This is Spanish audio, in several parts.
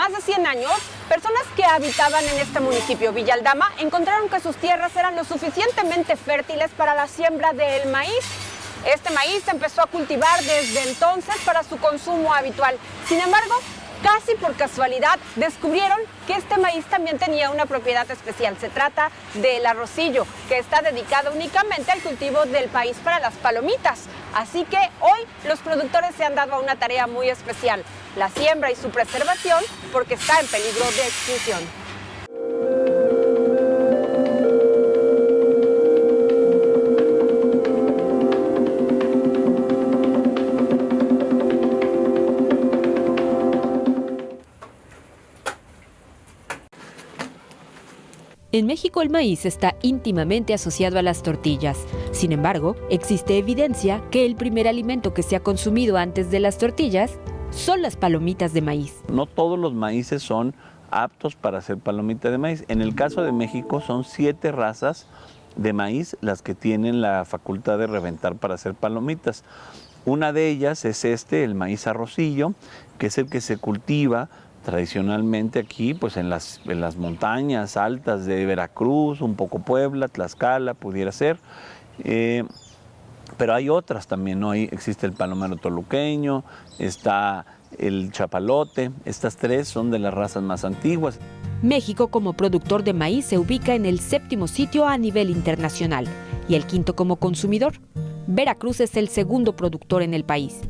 más de 100 años, personas que habitaban en este municipio, Villa Aldama, encontraron que sus tierras eran lo suficientemente fértiles para la siembra del maíz. Este maíz se empezó a cultivar desde entonces para su consumo habitual. Sin embargo, casi por casualidad descubrieron que este maíz también tenía una propiedad especial. Se trata del arrocillo, que está dedicado únicamente al cultivo del maíz para las palomitas. Así que hoy los productores se han dado a una tarea muy especial, la siembra y su preservación, porque está en peligro de extinción. En México el maíz está íntimamente asociado a las tortillas. Sin embargo, existe evidencia que el primer alimento que se ha consumido antes de las tortillas son las palomitas de maíz. No todos los maíces son aptos para hacer palomita de maíz. En el caso de México son 7 razas de maíz las que tienen la facultad de reventar para hacer palomitas. Una de ellas es el maíz arrocillo, que es el que se cultiva tradicionalmente aquí, pues en las montañas altas de Veracruz, un poco Puebla, Tlaxcala, pudiera ser. Pero hay otras también, ¿no? Ahí existe el palomero toluqueño, está el chapalote. Estas 3 son de las razas más antiguas. México como productor de maíz se ubica en el 7º sitio a nivel internacional y el 5º como consumidor. Veracruz es el 2º productor en el país.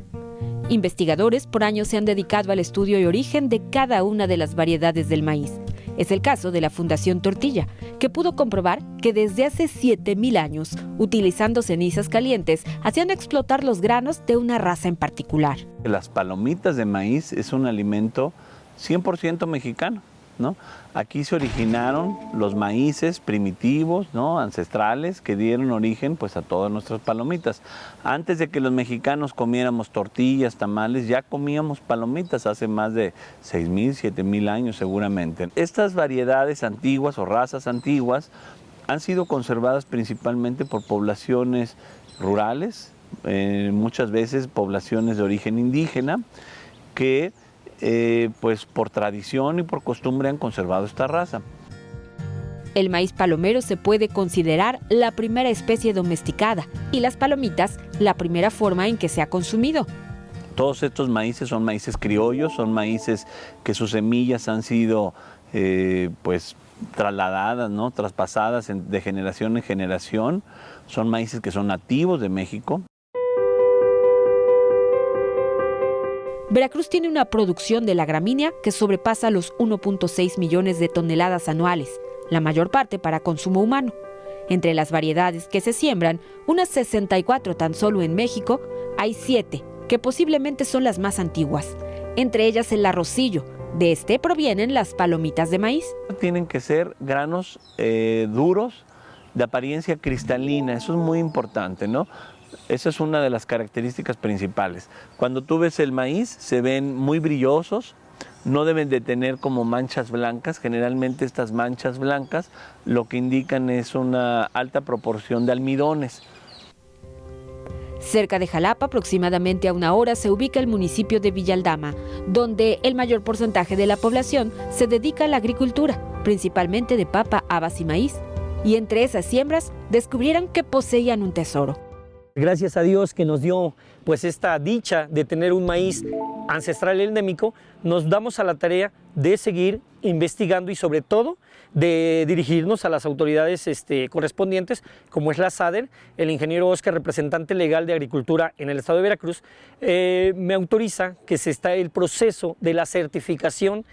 Investigadores por años se han dedicado al estudio y origen de cada una de las variedades del maíz. Es el caso de la Fundación Tortilla, que pudo comprobar que desde hace 7,000 años, utilizando cenizas calientes, hacían explotar los granos de una raza en particular. Las palomitas de maíz es un alimento 100% mexicano, ¿no? Aquí se originaron los maíces primitivos, ¿no? Ancestrales, que dieron origen pues a todas nuestras palomitas. Antes de que los mexicanos comiéramos tortillas, tamales, ya comíamos palomitas hace más de 6,000, 7,000 años seguramente. Estas variedades antiguas o razas antiguas han sido conservadas principalmente por poblaciones rurales, muchas veces poblaciones de origen indígena, que pues por tradición y por costumbre han conservado esta raza. El maíz palomero se puede considerar la primera especie domesticada y las palomitas la primera forma en que se ha consumido. Todos estos maíces son maíces criollos, son maíces que sus semillas han sido pues trasladadas, ¿no? Traspasadas de generación en generación. Son maíces que son nativos de México. Veracruz tiene una producción de la gramínea que sobrepasa los 1.6 millones de toneladas anuales, la mayor parte para consumo humano. Entre las variedades que se siembran, unas 64 tan solo en México, hay 7 que posiblemente son las más antiguas, entre ellas el arrocillo. De este provienen las palomitas de maíz. Tienen que ser granos duros, de apariencia cristalina, eso es muy importante, ¿no? Esa es una de las características principales. Cuando tú ves el maíz, se ven muy brillosos, no deben de tener como manchas blancas. Generalmente estas manchas blancas lo que indican es una alta proporción de almidones. Cerca de Jalapa, aproximadamente a 1 hora, se ubica el municipio de Villa Aldama, donde el mayor porcentaje de la población se dedica a la agricultura, principalmente de papa, habas y maíz. Y entre esas siembras descubrieron que poseían un tesoro. Gracias a Dios que nos dio pues esta dicha de tener un maíz ancestral endémico, nos damos a la tarea de seguir investigando y sobre todo de dirigirnos a las autoridades correspondientes, como es la SADER. El ingeniero Oscar, representante legal de Agricultura en el estado de Veracruz, me autoriza que se está el proceso de la certificación.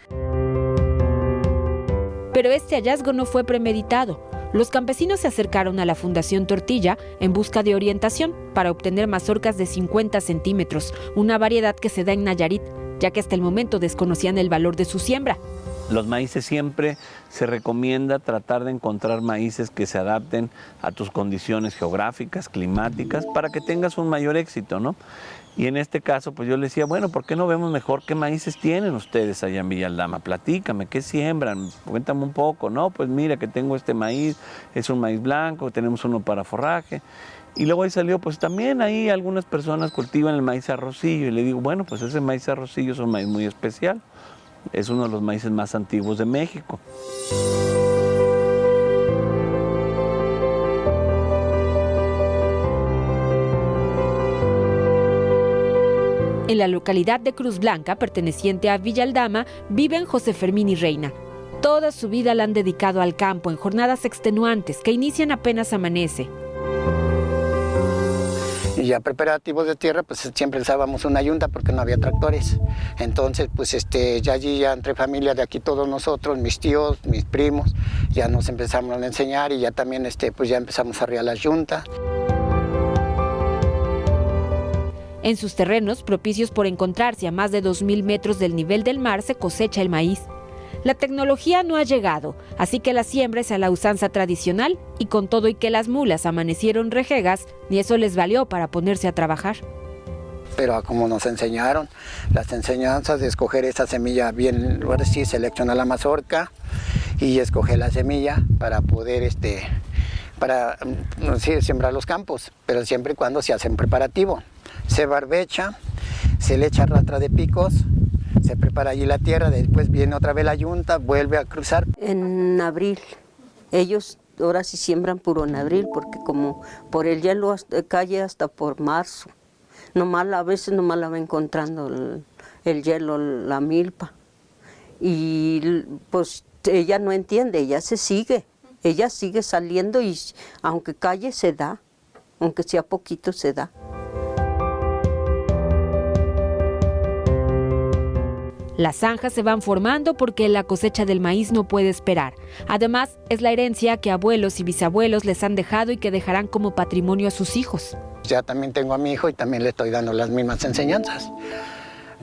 Pero este hallazgo no fue premeditado. Los campesinos se acercaron a la Fundación Tortilla en busca de orientación para obtener mazorcas de 50 centímetros, una variedad que se da en Nayarit, ya que hasta el momento desconocían el valor de su siembra. Los maíces siempre se recomienda tratar de encontrar maíces que se adapten a tus condiciones geográficas, climáticas, para que tengas un mayor éxito, ¿no? Y en este caso, pues yo le decía, bueno, ¿por qué no vemos mejor qué maíces tienen ustedes allá en Villa Aldama? Platícame, ¿qué siembran? Cuéntame un poco, ¿no? Pues mira que tengo este maíz, es un maíz blanco, tenemos uno para forraje. Y luego ahí salió, pues también ahí algunas personas cultivan el maíz arrocillo. Y le digo, bueno, pues ese maíz arrocillo es un maíz muy especial. Es uno de los maíces más antiguos de México. En la localidad de Cruz Blanca, perteneciente a Villa Aldama, viven José Fermín y Reina. Toda su vida la han dedicado al campo en jornadas extenuantes que inician apenas amanece. Y ya preparativos de tierra, pues siempre usábamos una yunta porque no había tractores. Entonces, pues ya allí, ya entre familias de aquí todos nosotros, mis tíos, mis primos, ya nos empezamos a enseñar y ya también pues ya empezamos a arriar las yuntas. En sus terrenos, propicios por encontrarse a más de 2.000 metros del nivel del mar, se cosecha el maíz. La tecnología no ha llegado, así que la siembra es a la usanza tradicional y con todo y que las mulas amanecieron rejegas, ni eso les valió para ponerse a trabajar. Pero como nos enseñaron, las enseñanzas de escoger esa semilla bien, ahora sí, seleccionar la mazorca y escoger la semilla para poder sembrar los campos, pero siempre y cuando se hace en preparativo. Se barbecha, se le echa ratra de picos, se prepara allí la tierra, después viene otra vez la yunta, vuelve a cruzar. En abril, ellos ahora sí siembran puro en abril, porque como por el hielo cae hasta por marzo. A veces nomás la va encontrando el hielo, la milpa. Y pues ella no entiende, ella sigue saliendo y aunque calle se da, aunque sea poquito se da. Las zanjas se van formando porque la cosecha del maíz no puede esperar. Además, es la herencia que abuelos y bisabuelos les han dejado y que dejarán como patrimonio a sus hijos. Ya también tengo a mi hijo y también le estoy dando las mismas enseñanzas.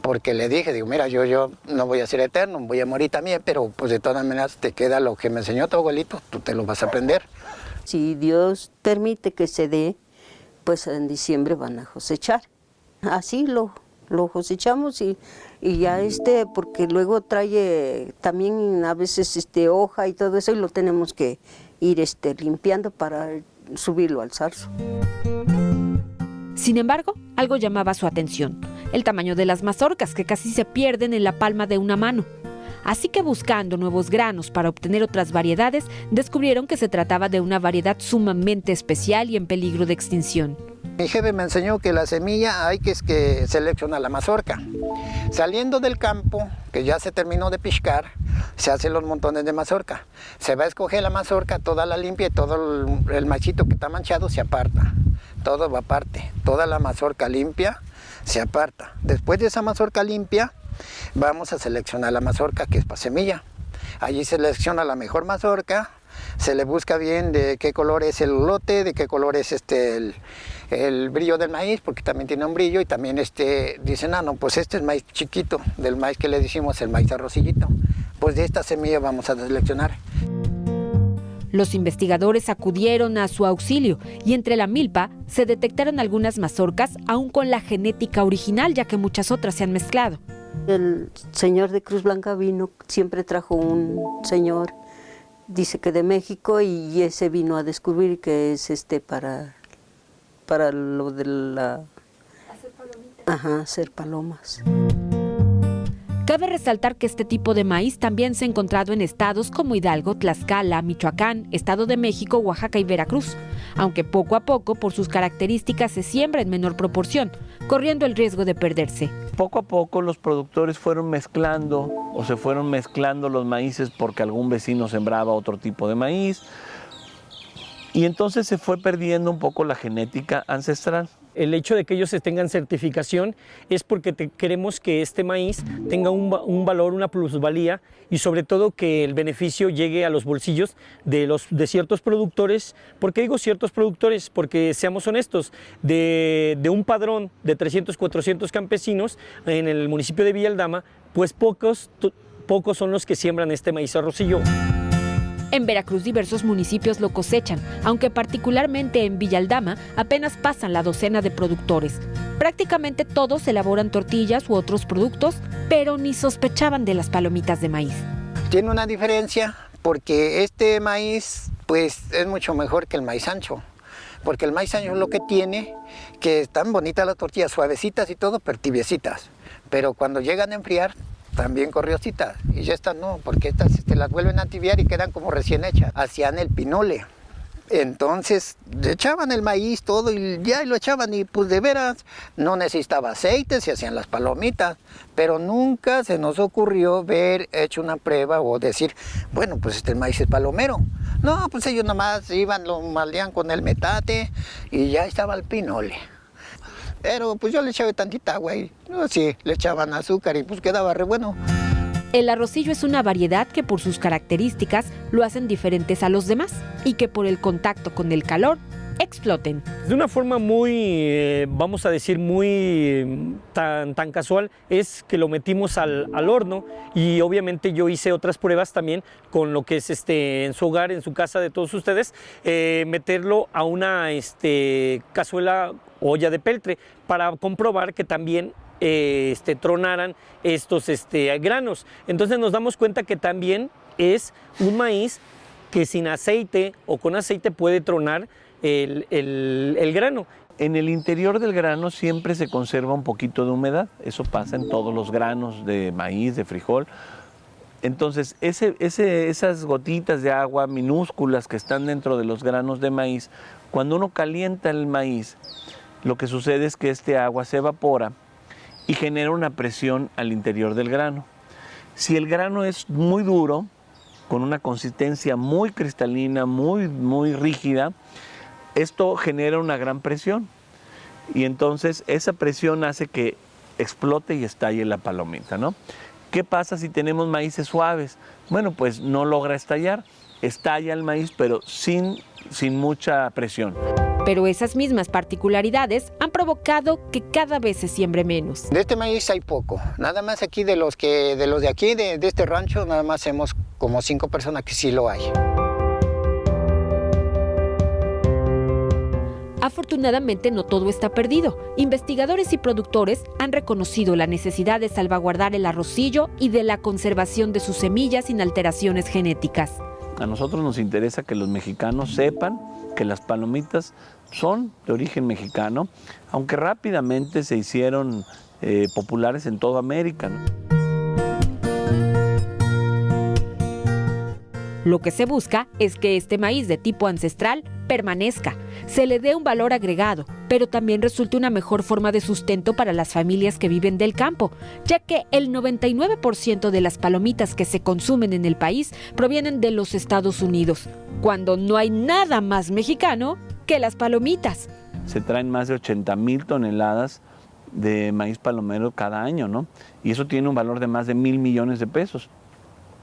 Porque le dije, digo, mira, yo no voy a ser eterno, voy a morir también, pero pues de todas maneras te queda lo que me enseñó tu abuelito, tú te lo vas a aprender. Si Dios permite que se dé, pues en diciembre van a cosechar. Así lo cosechamos y ya porque luego trae también a veces hoja y todo eso y lo tenemos que ir limpiando para subirlo al zarzo. Sin embargo, algo llamaba su atención: el tamaño de las mazorcas, que casi se pierden en la palma de una mano. Así que buscando nuevos granos para obtener otras variedades, descubrieron que se trataba de una variedad sumamente especial y en peligro de extinción. Mi jefe me enseñó que la semilla hay que seleccionar la mazorca. Saliendo del campo, que ya se terminó de piscar, se hacen los montones de mazorca. Se va a escoger la mazorca, toda la limpia y todo el machito que está manchado se aparta. Todo va aparte, toda la mazorca limpia se aparta. Después de esa mazorca limpia, vamos a seleccionar la mazorca que es para semilla. Allí se selecciona la mejor mazorca, se le busca bien de qué color es el lote, de qué color es el brillo del maíz, porque también tiene un brillo, y también dicen, no, pues este es maíz chiquito, del maíz que le decimos el maíz arrocillito. Pues de esta semilla vamos a seleccionar. Los investigadores acudieron a su auxilio y entre la milpa se detectaron algunas mazorcas aún con la genética original, ya que muchas otras se han mezclado. El señor de Cruz Blanca vino, siempre trajo un señor, dice que de México, y ese vino a descubrir que es para lo de la... Hacer palomitas. Ajá, hacer palomas. Cabe resaltar que este tipo de maíz también se ha encontrado en estados como Hidalgo, Tlaxcala, Michoacán, Estado de México, Oaxaca y Veracruz, aunque poco a poco, por sus características, se siembra en menor proporción, corriendo el riesgo de perderse. Poco a poco los productores fueron mezclando o se fueron mezclando los maíces porque algún vecino sembraba otro tipo de maíz y entonces se fue perdiendo un poco la genética ancestral. El hecho de que ellos tengan certificación es porque queremos que este maíz tenga un valor, una plusvalía y sobre todo que el beneficio llegue a los bolsillos de ciertos productores. ¿Por qué digo ciertos productores? Porque seamos honestos, de un padrón de 300, 400 campesinos en el municipio de Villa Aldama, pues pocos son los que siembran este maíz arrocillo. En Veracruz diversos municipios lo cosechan, aunque particularmente en Villa Aldama apenas pasan la docena de productores. Prácticamente todos elaboran tortillas u otros productos, pero ni sospechaban de las palomitas de maíz. Tiene una diferencia porque este maíz pues es mucho mejor que el maíz ancho. Porque el maíz ancho lo que tiene, que están bonitas las tortillas, suavecitas y todo, pero tibiecitas. Pero cuando llegan a enfriar, también corriositas. Y ya estas no, porque estas las vuelven a tibiar y quedan como recién hechas. Hacían el pinole. Entonces echaban el maíz todo y ya lo echaban y pues de veras no necesitaba aceite, se hacían las palomitas, pero nunca se nos ocurrió ver hecho una prueba o decir, bueno, pues este maíz es palomero. No, pues ellos nomás iban, lo maldeaban con el metate y ya estaba el pinole. Pero pues yo le echaba tantita agua y sí, le echaban azúcar y pues quedaba re bueno. El arrocillo es una variedad que por sus características lo hacen diferentes a los demás y que por el contacto con el calor exploten. De una forma muy, vamos a decir, muy tan casual, es que lo metimos al horno y obviamente yo hice otras pruebas también con lo que es en su hogar, en su casa de todos ustedes, meterlo a una cazuela, olla de peltre, para comprobar que también tronaran estos granos. Entonces nos damos cuenta que también es un maíz que sin aceite o con aceite puede tronar el grano. En el interior del grano siempre se conserva un poquito de humedad, eso pasa en todos los granos de maíz, de frijol. Entonces esas gotitas de agua minúsculas que están dentro de los granos de maíz, cuando uno calienta el maíz, lo que sucede es que este agua se evapora y genera una presión al interior del grano. Si el grano es muy duro, con una consistencia muy cristalina, muy rígida, esto genera una gran presión. Y entonces esa presión hace que explote y estalle la palomita, ¿no? ¿Qué pasa si tenemos maíces suaves? Bueno, pues no logra estallar. Estalla el maíz, pero sin mucha presión. Pero esas mismas particularidades han provocado que cada vez se siembre menos. De este maíz hay poco, nada más aquí de los de aquí, de este rancho, nada más hemos como 5 personas que sí lo hay. Afortunadamente no todo está perdido. Investigadores y productores han reconocido la necesidad de salvaguardar el arrocillo y de la conservación de sus semillas sin alteraciones genéticas. A nosotros nos interesa que los mexicanos sepan que las palomitas son de origen mexicano, aunque rápidamente se hicieron populares en toda América, ¿no? Lo que se busca es que este maíz de tipo ancestral permanezca, se le dé un valor agregado, pero también resulte una mejor forma de sustento para las familias que viven del campo, ya que el 99% de las palomitas que se consumen en el país provienen de los Estados Unidos, cuando no hay nada más mexicano que las palomitas. Se traen más de 80,000 toneladas de maíz palomero cada año, ¿no? Y eso tiene un valor de más de 1,000 millones de pesos.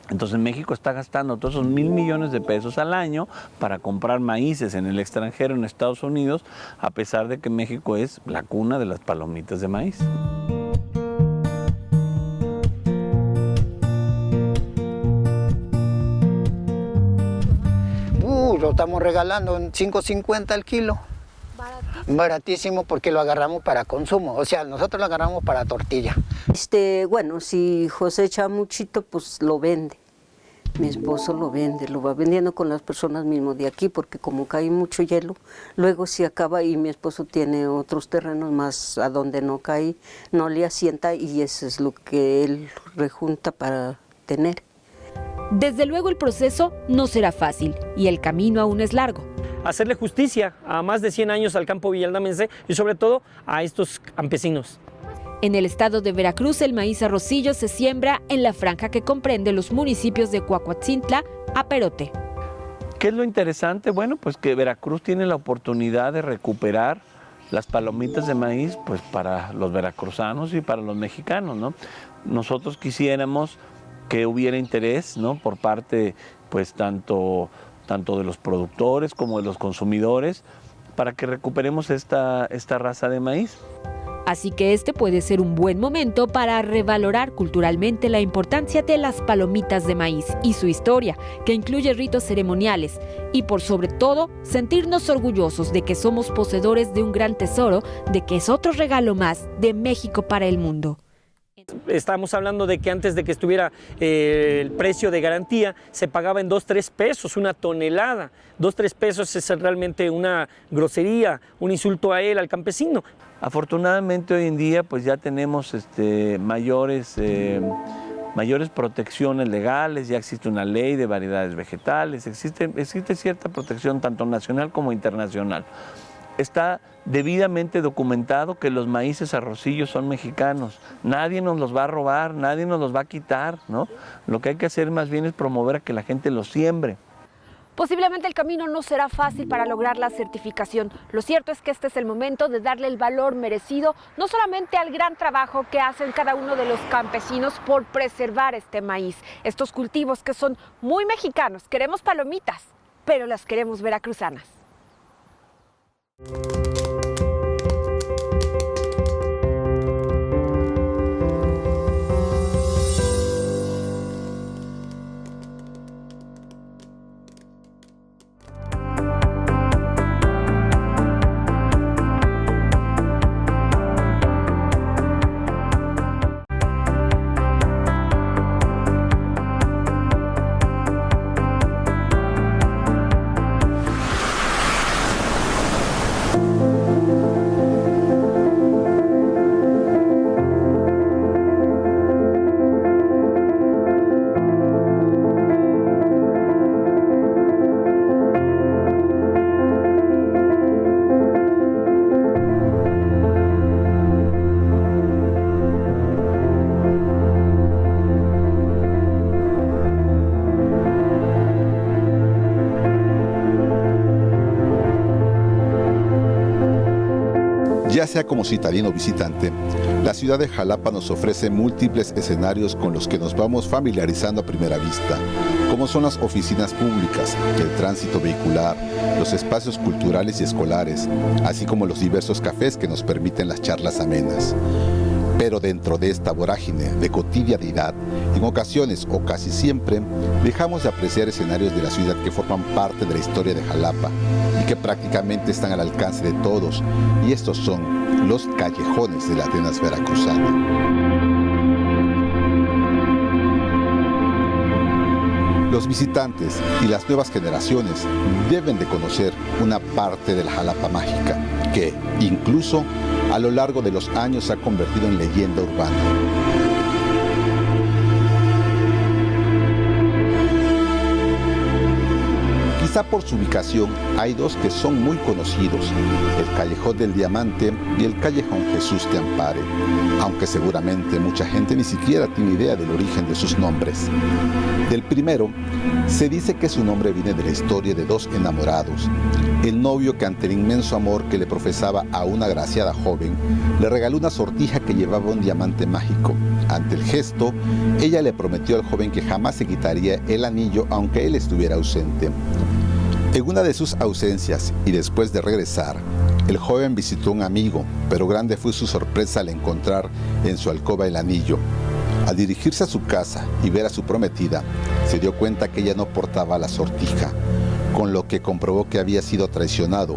Entonces México está gastando todos esos 1,000 millones de pesos al año para comprar maíces en el extranjero, en Estados Unidos, a pesar de que México es la cuna de las palomitas de maíz. Lo estamos regalando en $5.50 el kilo. Baratísimo porque lo agarramos para consumo, o sea, nosotros lo agarramos para tortilla. Bueno, si José echa muchito, pues lo vende. Mi esposo lo vende, lo va vendiendo con las personas mismo de aquí, porque como cae mucho hielo, luego se acaba y mi esposo tiene otros terrenos más a donde no cae, no le asienta y eso es lo que él rejunta para tener. Desde luego el proceso no será fácil y el camino aún es largo. Hacerle justicia a más de 100 años al campo villaldameñense y sobre todo a estos campesinos. En el estado de Veracruz, el maíz arrocillo se siembra en la franja que comprende los municipios de Cuacuatzintla a Perote. ¿Qué es lo interesante? Bueno, pues que Veracruz tiene la oportunidad de recuperar las palomitas de maíz, pues para los veracruzanos y para los mexicanos, ¿no? Nosotros quisiéramos que hubiera interés, ¿no? Por parte, pues tanto de los productores como de los consumidores, para que recuperemos esta raza de maíz. Así que este puede ser un buen momento para revalorar culturalmente la importancia de las palomitas de maíz y su historia, que incluye ritos ceremoniales, y por sobre todo, sentirnos orgullosos de que somos poseedores de un gran tesoro, de que es otro regalo más de México para el mundo. Estamos hablando de que antes de que estuviera el precio de garantía, se pagaba en 2-3 pesos una tonelada. 2-3 pesos es realmente una grosería, un insulto a él, al campesino. mayores protecciones legales, ya existe una ley de variedades vegetales, existe cierta protección tanto nacional como internacional. Está debidamente documentado que los maíces arrocillos son mexicanos. Nadie nos los va a robar, nadie nos los va a quitar, ¿no? Lo que hay que hacer más bien es promover a que la gente los siembre. Posiblemente el camino no será fácil para lograr la certificación. Lo cierto es que este es el momento de darle el valor merecido, no solamente al gran trabajo que hacen cada uno de los campesinos por preservar este maíz, estos cultivos que son muy mexicanos. Queremos palomitas, pero las queremos veracruzanas. Ya sea como citadino o visitante, la ciudad de Jalapa nos ofrece múltiples escenarios con los que nos vamos familiarizando a primera vista, como son las oficinas públicas, el tránsito vehicular, los espacios culturales y escolares, así como los diversos cafés que nos permiten las charlas amenas. Pero dentro de esta vorágine de cotidianidad, en ocasiones o casi siempre, dejamos de apreciar escenarios de la ciudad que forman parte de la historia de Jalapa y que prácticamente están al alcance de todos, y estos son los callejones de la Atenas veracruzana. Los visitantes y las nuevas generaciones deben de conocer una parte de la Jalapa mágica que, incluso, a lo largo de los años se ha convertido en leyenda urbana. Quizá por su ubicación hay dos que son muy conocidos, el Callejón del Diamante y el Callejón Jesús te Ampare, aunque seguramente mucha gente ni siquiera tiene idea del origen de sus nombres. Del primero, se dice que su nombre viene de la historia de dos enamorados. El novio, que ante el inmenso amor que le profesaba a una agraciada joven, le regaló una sortija que llevaba un diamante mágico. Ante el gesto, ella le prometió al joven que jamás se quitaría el anillo aunque él estuviera ausente. En una de sus ausencias y después de regresar, el joven visitó a un amigo, pero grande fue su sorpresa al encontrar en su alcoba el anillo. Al dirigirse a su casa y ver a su prometida, se dio cuenta que ella no portaba la sortija, con lo que comprobó que había sido traicionado,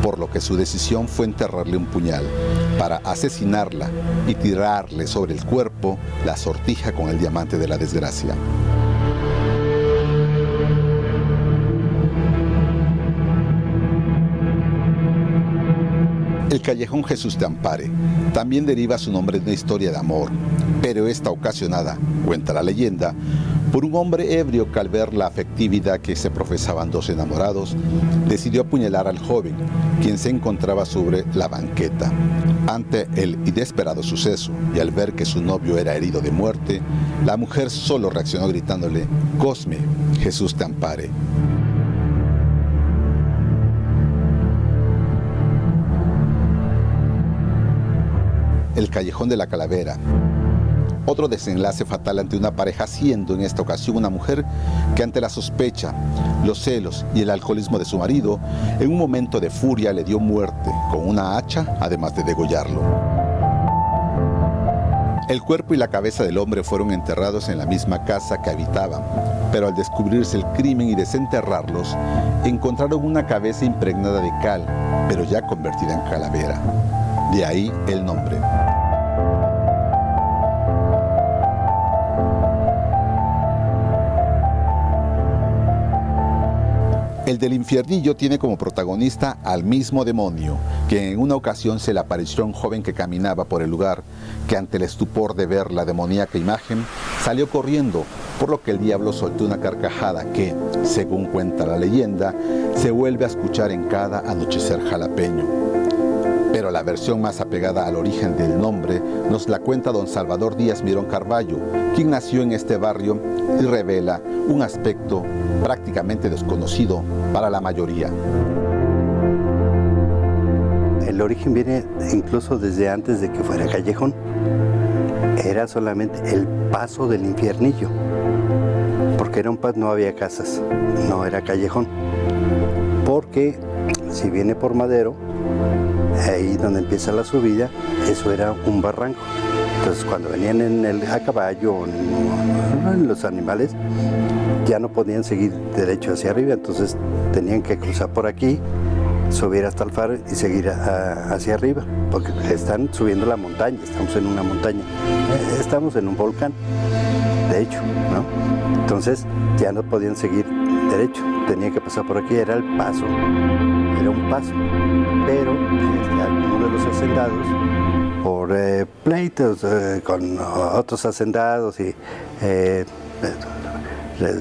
por lo que su decisión fue enterrarle un puñal para asesinarla y tirarle sobre el cuerpo la sortija con el diamante de la desgracia. El Callejón Jesús te Ampare también deriva su nombre de una historia de amor, pero esta ocasionada, cuenta la leyenda, por un hombre ebrio que al ver la afectividad que se profesaban dos enamorados, decidió apuñalar al joven, quien se encontraba sobre la banqueta. Ante el inesperado suceso y al ver que su novio era herido de muerte, la mujer solo reaccionó gritándole: «Cosme, Jesús te ampare». El Callejón de la Calavera. Otro desenlace fatal ante una pareja, siendo en esta ocasión una mujer que ante la sospecha, los celos y el alcoholismo de su marido, en un momento de furia le dio muerte con una hacha, además de degollarlo. El cuerpo y la cabeza del hombre fueron enterrados en la misma casa que habitaban, pero al descubrirse el crimen y desenterrarlos, encontraron una cabeza impregnada de cal, pero ya convertida en calavera. De ahí el nombre. El del Infiernillo tiene como protagonista al mismo demonio, que en una ocasión se le apareció a un joven que caminaba por el lugar, que ante el estupor de ver la demoníaca imagen, salió corriendo, por lo que el diablo soltó una carcajada que, según cuenta la leyenda, se vuelve a escuchar en cada anochecer jalapeño. Pero la versión más apegada al origen del nombre nos la cuenta don Salvador Díaz Mirón Carballo, quien nació en este barrio y revela un aspecto prácticamente desconocido para la mayoría. El origen viene incluso desde antes de que fuera callejón. Era solamente el paso del Infiernillo, porque era un paso, no había casas, no era callejón. Porque si viene por Madero, ahí donde empieza la subida, eso era un barranco. Entonces cuando venían a caballo, en los animales, ya no podían seguir derecho hacia arriba, entonces tenían que cruzar por aquí, subir hasta el faro y seguir hacia arriba, porque están subiendo la montaña, estamos en una montaña, estamos en un volcán, de hecho, ¿no? Entonces ya no podían seguir derecho, tenían que pasar por aquí, era el paso, era un paso, pero algunos de los hacendados, por pleitos con otros hacendados y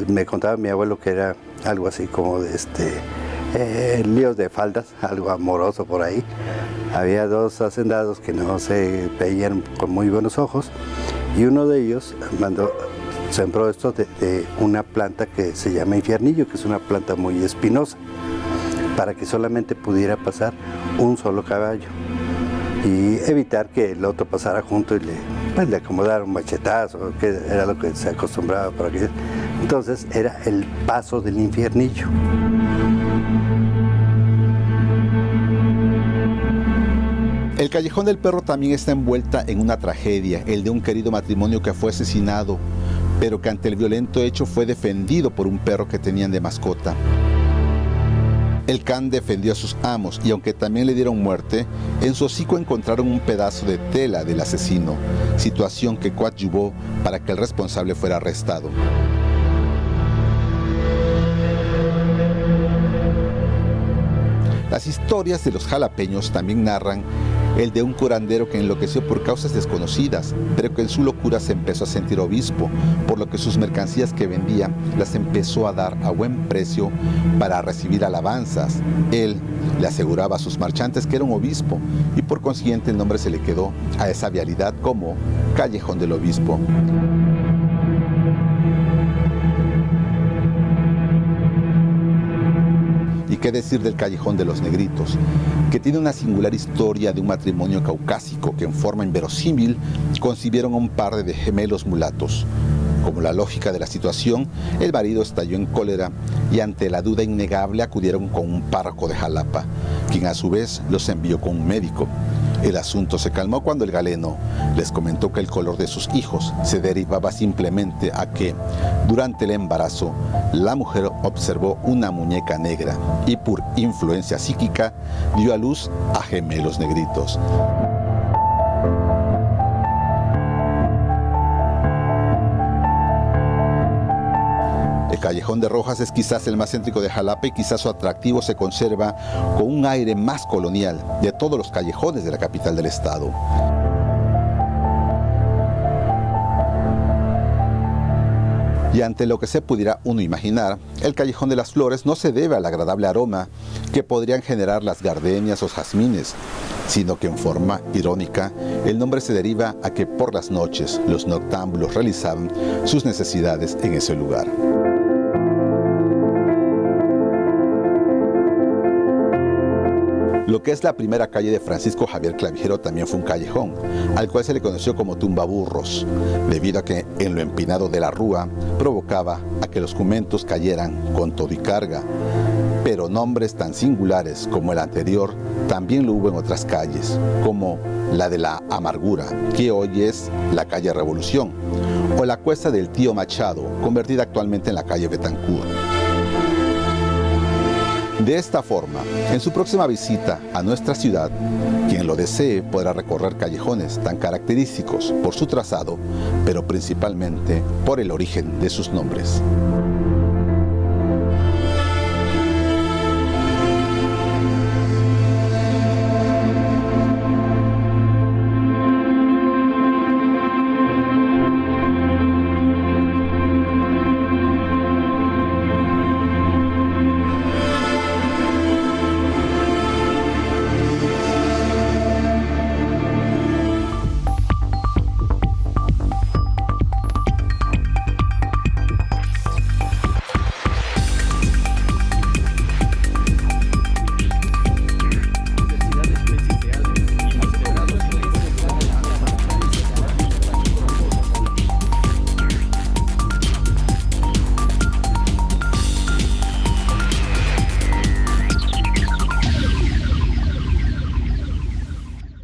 me contaba mi abuelo que era algo así como de líos de faldas, algo amoroso por ahí. Había dos hacendados que no se veían con muy buenos ojos y uno de ellos sembró esto de una planta que se llama Infiernillo, que es una planta muy espinosa, para que solamente pudiera pasar un solo caballo y evitar que el otro pasara junto y le acomodara un machetazo, que era lo que se acostumbraba por aquí. Entonces era el paso del Infiernillo. El Callejón del Perro también está envuelta en una tragedia, el de un querido matrimonio que fue asesinado, pero que ante el violento hecho fue defendido por un perro que tenían de mascota. El can defendió a sus amos y aunque también le dieron muerte, en su hocico encontraron un pedazo de tela del asesino, situación que coadyuvó para que el responsable fuera arrestado. Las historias de los jalapeños también narran el de un curandero que enloqueció por causas desconocidas, pero que en su locura se empezó a sentir obispo, por lo que sus mercancías que vendía las empezó a dar a buen precio para recibir alabanzas. Él le aseguraba a sus marchantes que era un obispo y por consiguiente el nombre se le quedó a esa vialidad como Callejón del Obispo. ¿Y qué decir del Callejón de los Negritos, que tiene una singular historia de un matrimonio caucásico que en forma inverosímil concibieron a un par de gemelos mulatos? Como la lógica de la situación, el marido estalló en cólera y ante la duda innegable acudieron con un párroco de Jalapa, quien a su vez los envió con un médico. El asunto se calmó cuando el galeno les comentó que el color de sus hijos se derivaba simplemente a que, durante el embarazo, la mujer observó una muñeca negra y por influencia psíquica dio a luz a gemelos negritos. El Callejón de Rojas es quizás el más céntrico de Jalapa y quizás su atractivo se conserva con un aire más colonial de todos los callejones de la capital del estado. Y ante lo que se pudiera uno imaginar, el Callejón de las Flores no se debe al agradable aroma que podrían generar las gardenias o jazmines, sino que en forma irónica el nombre se deriva a que por las noches los noctámbulos realizaban sus necesidades en ese lugar. Lo que es la primera calle de Francisco Javier Clavijero también fue un callejón, al cual se le conoció como Tumbaburros, debido a que en lo empinado de la rúa provocaba a que los jumentos cayeran con todo y carga. Pero nombres tan singulares como el anterior también lo hubo en otras calles, como la de la Amargura, que hoy es la calle Revolución, o la Cuesta del Tío Machado, convertida actualmente en la calle Betancourt. De esta forma, en su próxima visita a nuestra ciudad, quien lo desee podrá recorrer callejones tan característicos por su trazado, pero principalmente por el origen de sus nombres.